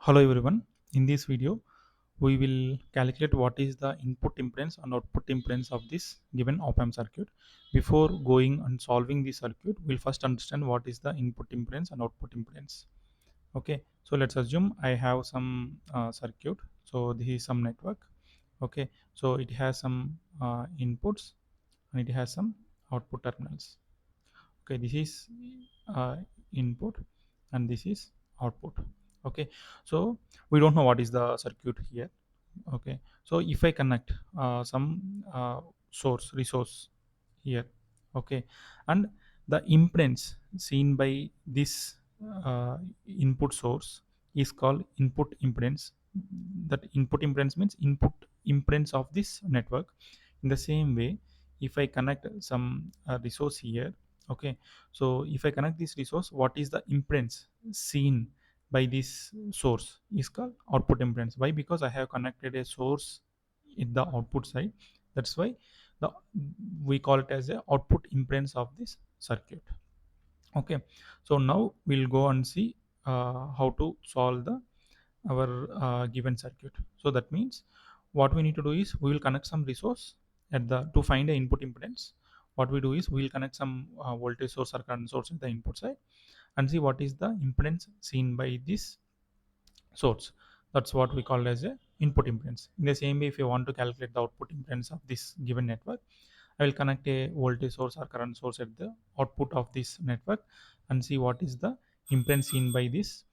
Hello everyone. In this video, we will calculate what is the input impedance and output impedance of this given op-amp circuit. Before going and solving the circuit, we'll first understand what is the input impedance and output impedance. Okay, so let's assume I have some circuit. So this is some network. Okay, so it has some inputs and it has some output terminals. Okay, this is uh, input and this is output. Okay, so we don't know what is the circuit here. Okay, so if I connect some resource here, okay, and the impedance seen by this input source is called input impedance. That input impedance means input impedance of this network. In the same way, if I connect some resource here, okay, so if I connect this resource, what is the impedance seen by this source is called output impedance. Why? Because I have connected a source in the output side. That's why the we call it as a output impedance of this circuit. Okay, so now we'll go and see how to solve the our given circuit. So that means what we need to do is we will connect some resource at the to find the input impedance. What we do is we will connect some voltage source or current source at the input side and see what is the impedance seen by this source. That's what we call as a input impedance. In the same way, if you want to calculate the output impedance of this given network, I will connect a voltage source or current source at the output of this network and see what is the impedance seen by this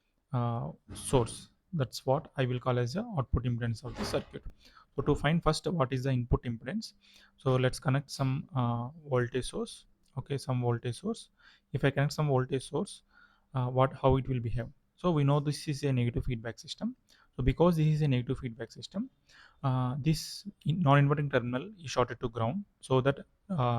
source. That's what I will call as the output impedance of the circuit. So to find first what is the input impedance, so let's connect some voltage source. Okay, some voltage source. If I connect some voltage source, what how it will behave? So we know this is a negative feedback system. So because this is a negative feedback system, this non-inverting terminal is shorted to ground, so that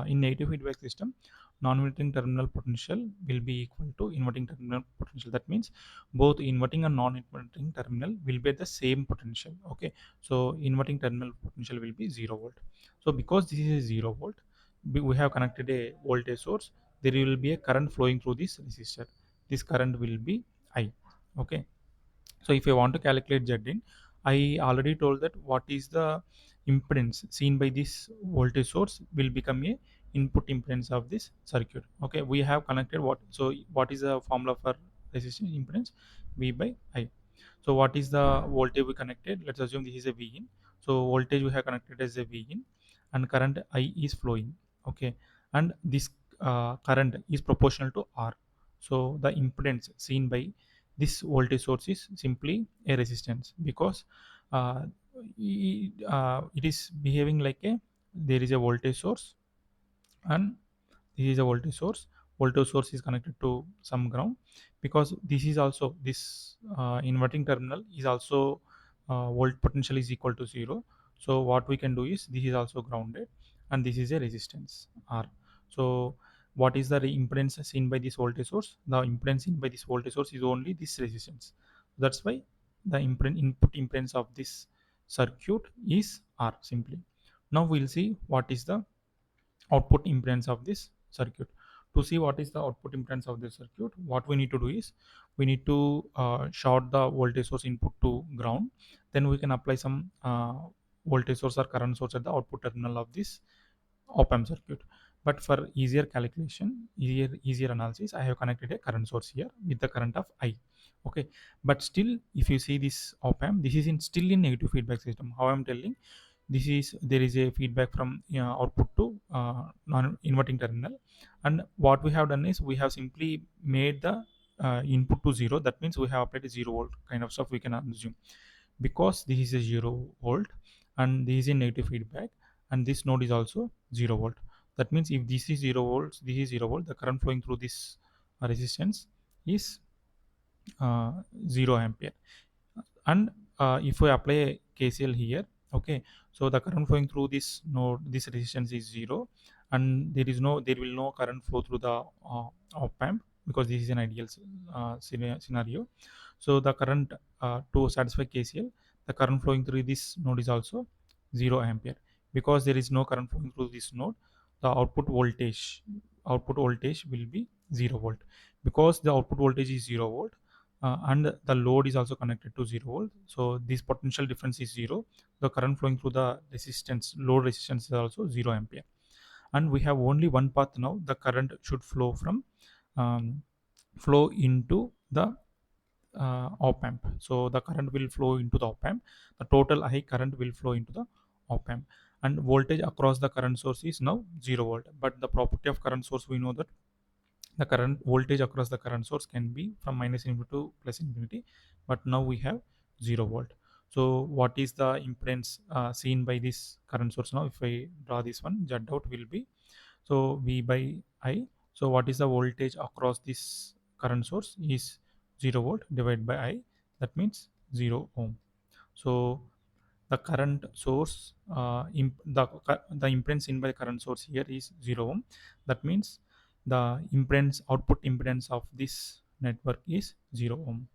in negative feedback system, non-inverting terminal potential will be equal to inverting terminal potential. That means both inverting and non-inverting terminal will be at the same potential. Okay, so inverting terminal potential will be 0 volt. So because this is a 0 volt, we have connected a voltage source. There will be a current flowing through this resistor. This current will be I. Okay, so if I want to calculate Z in, I already told that what is the impedance seen by this voltage source will become a input impedance of this circuit. Okay, we have connected what, so what is the formula for resistance impedance? V by I. So what is the voltage we connected? Let's assume this is a V in. So voltage we have connected as a V in, and current I is flowing. Okay, and this current is proportional to R. So the impedance seen by this voltage source is simply a resistance, because uh, it is behaving like a, there is a voltage source and this is a voltage source is connected to some ground, because this is also this inverting terminal is also volt potential is equal to 0. So what we can do is this is also grounded and this is a resistance R. So what is the impedance seen by this voltage source? The impedance seen by this voltage source is only this resistance. That's why the input impedance of this circuit is R simply. Now we'll see what is the output impedance of this circuit. To see what is the output impedance of this circuit, what we need to do is we need to short the voltage source input to ground. Then we can apply some voltage source or current source at the output terminal of this op-amp circuit. But for easier calculation, easier analysis, I have connected a current source here with the current of I. Okay, but still if you see this op-amp, this is in still in negative feedback system. How I'm telling, this is, there is a feedback from output to non-inverting terminal, and what we have done is we have simply made the input to 0. That means we have applied a 0 volt kind of stuff, we can assume, because this is a 0 volt and this is a negative feedback and this node is also 0 volt. That means if this is 0 volts, this is 0 volt, the current flowing through this resistance is 0 ampere. And if we apply a KCL here, okay, so the current flowing through this node, this resistance is 0, and there will no current flow through the op amp, because this is an ideal scenario. So the current to satisfy KCL, the current flowing through this node is also 0 ampere. Because there is no current flowing through this node, the output voltage will be 0 volt. Because the output voltage is 0 volt, and the load is also connected to 0 volt. So this potential difference is 0. The current flowing through the resistance, load resistance, is also 0 ampere. And we have only one path now. The current should flow from um, flow into the op-amp. So the current will flow into the op-amp. The total I current will flow into the op-amp, and voltage across the current source is now 0 volt. But the property of current source, we know that the current voltage across the current source can be from minus infinity to plus infinity, but now we have 0 volt. So what is the impedance seen by this current source? Now if I draw this one, z out will be, so v by I. So what is the voltage across this current source is 0 volt divided by I, that means 0 ohm. So the current source, the impedance in by the current source here is 0 ohm. That means the impedance, output impedance of this network is 0 ohm.